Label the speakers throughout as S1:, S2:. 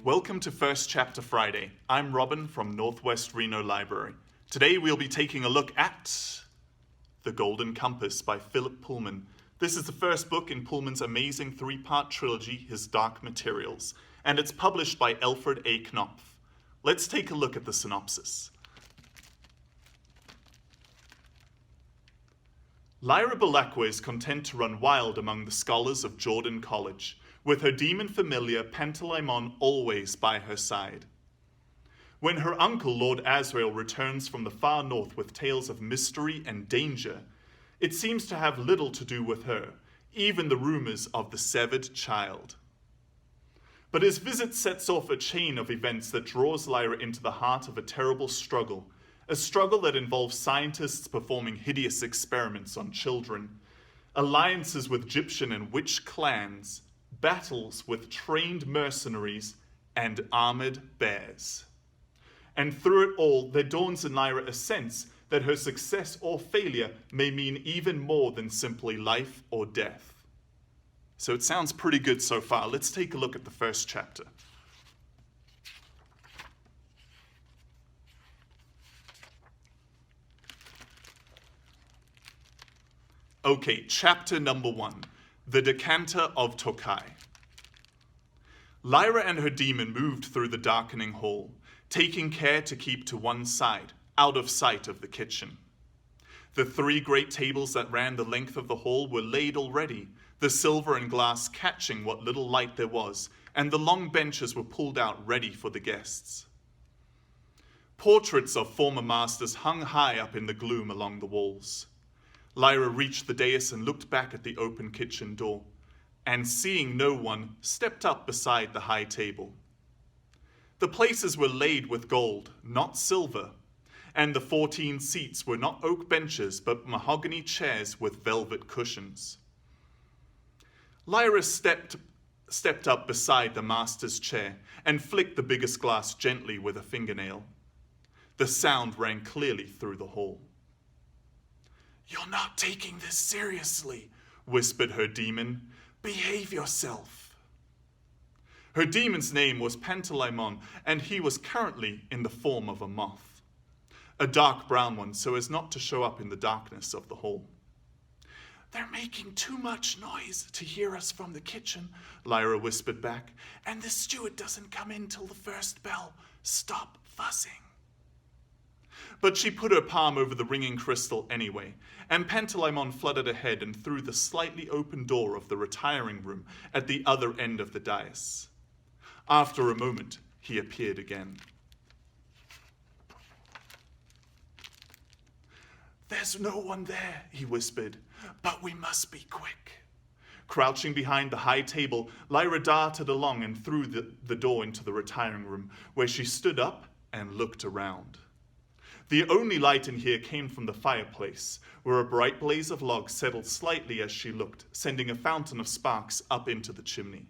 S1: welcome to First Chapter Friday. I'm Robin from Northwest Reno Library. Today we'll be taking a look at The Golden Compass by Philip Pullman. This is the first book in Pullman's amazing three-part trilogy, His Dark Materials, and it's published by Alfred A. Knopf. Let's take a look at the synopsis. Lyra Belacqua is content to run wild among the scholars of Jordan College, with her demon familiar Pantalaimon always by her side. When her uncle, Lord Azrael, returns from the far north with tales of mystery and danger, it seems to have little to do with her, even the rumors of the severed child. But his visit sets off a chain of events that draws Lyra into the heart of a terrible struggle, a struggle that involves scientists performing hideous experiments on children, alliances with Egyptian and witch clans, battles with trained mercenaries, and armored bears. And through it all, there dawns in Lyra a sense that her success or failure may mean even more than simply life or death. So it sounds pretty good so far. Let's take a look at the first chapter. Okay, chapter number 1. The Decanter of Tokai. Lyra and her demon moved through the darkening hall, taking care to keep to one side, out of sight of the kitchen. The 3 great tables that ran the length of the hall were laid already, the silver and glass catching what little light there was, and the long benches were pulled out ready for the guests. Portraits of former masters hung high up in the gloom along the walls. Lyra reached the dais and looked back at the open kitchen door, and seeing no one, stepped up beside the high table. The places were laid with gold, not silver, and the 14 seats were not oak benches, but mahogany chairs with velvet cushions. Lyra stepped up beside the master's chair and flicked the biggest glass gently with a fingernail. The sound rang clearly through the hall. "You're not taking this seriously," whispered her demon. "Behave yourself." Her demon's name was Pantalaimon, and he was currently in the form of a moth, a dark brown one so as not to show up in the darkness of the hall. "They're making too much noise to hear us from the kitchen," Lyra whispered back, "and the steward doesn't come in till the first bell. Stop fussing." But she put her palm over the ringing crystal anyway, and Pantalaimon fluttered ahead and through the slightly open door of the retiring room at the other end of the dais. After a moment, he appeared again. "There's no one there," he whispered, "but we must be quick." Crouching behind the high table, Lyra darted along and through the door into the retiring room, where she stood up and looked around. The only light in here came from the fireplace, where a bright blaze of logs settled slightly as she looked, sending a fountain of sparks up into the chimney.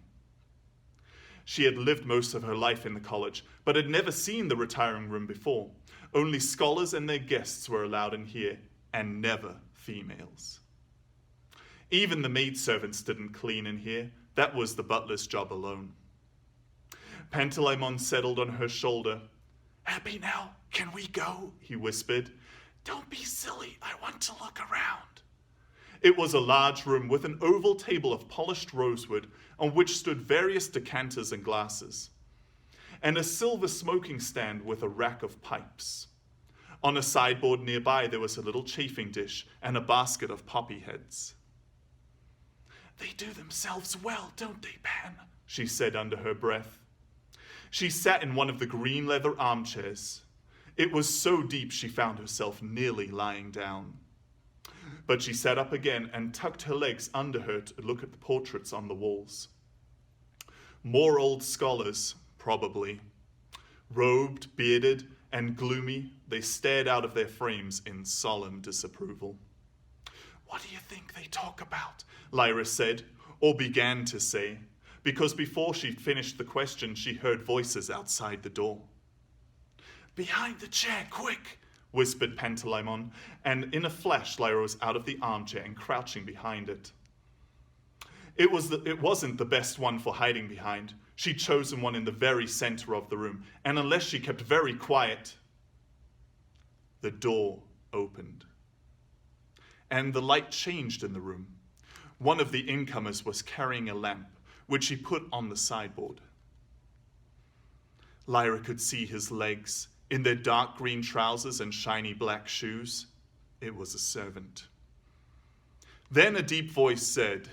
S1: She had lived most of her life in the college, but had never seen the retiring room before. Only scholars and their guests were allowed in here, and never females. Even the maidservants didn't clean in here. That was the butler's job alone. Pantalaimon settled on her shoulder. "Happy now? Can we go?" he whispered. "Don't be silly. I want to look around." It was a large room with an oval table of polished rosewood on which stood various decanters and glasses, and a silver smoking stand with a rack of pipes. On a sideboard nearby there was a little chafing dish and a basket of poppy heads. "They do themselves well, don't they, Pan?" she said under her breath. She sat in one of the green leather armchairs. It was so deep she found herself nearly lying down. But she sat up again and tucked her legs under her to look at the portraits on the walls. More old scholars, probably. Robed, bearded, and gloomy, they stared out of their frames in solemn disapproval. "What do you think they talk about?" Lyra said, or began to say, because before she'd finished the question, she heard voices outside the door. "Behind the chair, quick!" whispered Pantalaimon, and in a flash Lyra was out of the armchair and crouching behind it. It wasn't the best one for hiding behind. She'd chosen one in the very center of the room, and unless she kept very quiet, the door opened. And the light changed in the room. One of the incomers was carrying a lamp, which he put on the sideboard. Lyra could see his legs in their dark green trousers and shiny black shoes. It was a servant. Then a deep voice said,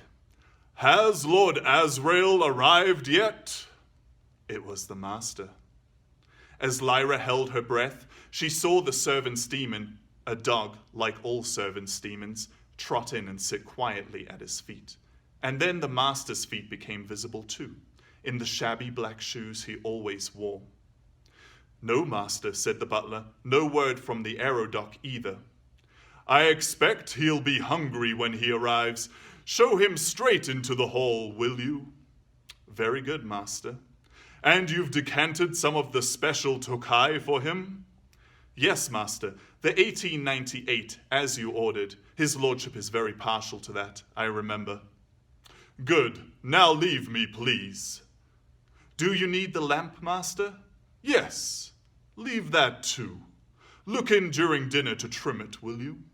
S1: "Has Lord Azrael arrived yet?" It was the master. As Lyra held her breath, she saw the servant's demon, a dog like all servants' demons, trot in and sit quietly at his feet. And then the master's feet became visible too, in the shabby black shoes he always wore. "No, master," said the butler, "no word from the aerodock either." "I expect he'll be hungry when he arrives. Show him straight into the hall, will you?" "Very good, master." "And you've decanted some of the special Tokai for him?" "Yes, master, the 1898, as you ordered. His lordship is very partial to that, I remember." "Good. Now leave me, please." "Do you need the lamp, master?" "Yes. Leave that too. Look in during dinner to trim it, will you?"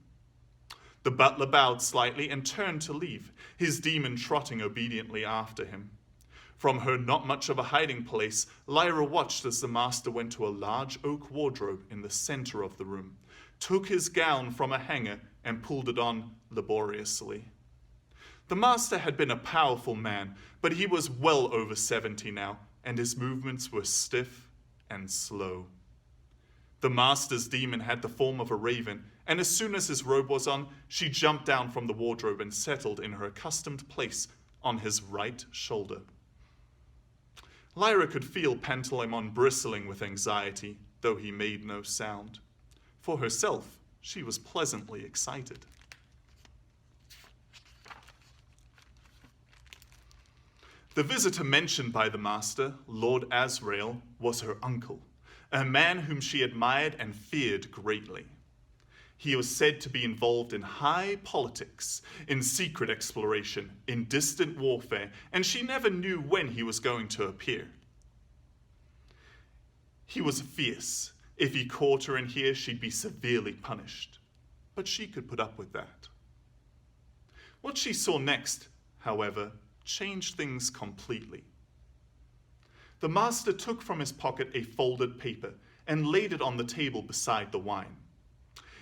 S1: The butler bowed slightly and turned to leave, his demon trotting obediently after him. From her not much of a hiding place, Lyra watched as the master went to a large oak wardrobe in the center of the room, took his gown from a hanger and pulled it on laboriously. The master had been a powerful man, but he was well over 70 now, and his movements were stiff and slow. The master's demon had the form of a raven, and as soon as his robe was on, she jumped down from the wardrobe and settled in her accustomed place on his right shoulder. Lyra could feel Pantalaimon bristling with anxiety, though he made no sound. For herself, she was pleasantly excited. The visitor mentioned by the master, Lord Azrael, was her uncle, a man whom she admired and feared greatly. He was said to be involved in high politics, in secret exploration, in distant warfare, and she never knew when he was going to appear. He was fierce. If he caught her in here, she'd be severely punished. But she could put up with that. What she saw next, however, changed things completely. The master took from his pocket a folded paper and laid it on the table beside the wine.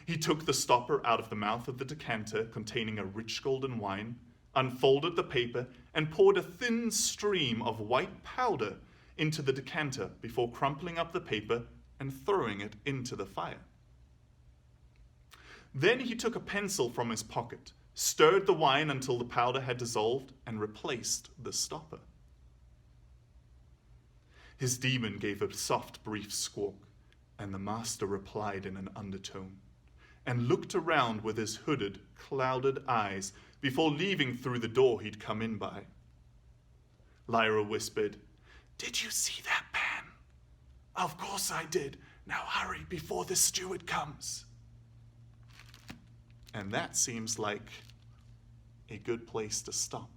S1: He took the stopper out of the mouth of the decanter containing a rich golden wine, unfolded the paper, and poured a thin stream of white powder into the decanter before crumpling up the paper and throwing it into the fire. Then he took a pencil from his pocket, stirred the wine until the powder had dissolved, and replaced the stopper. His demon gave a soft, brief squawk, and the master replied in an undertone, and looked around with his hooded, clouded eyes before leaving through the door he'd come in by. Lyra whispered, "Did you see that, Pan?" "Of course I did. Now hurry before the steward comes." And that seems like a good place to stop.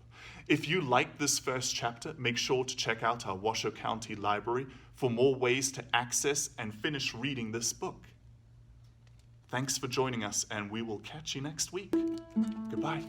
S1: If you like this first chapter, make sure to check out our Washoe County Library for more ways to access and finish reading this book. Thanks for joining us, and we will catch you next week. Goodbye.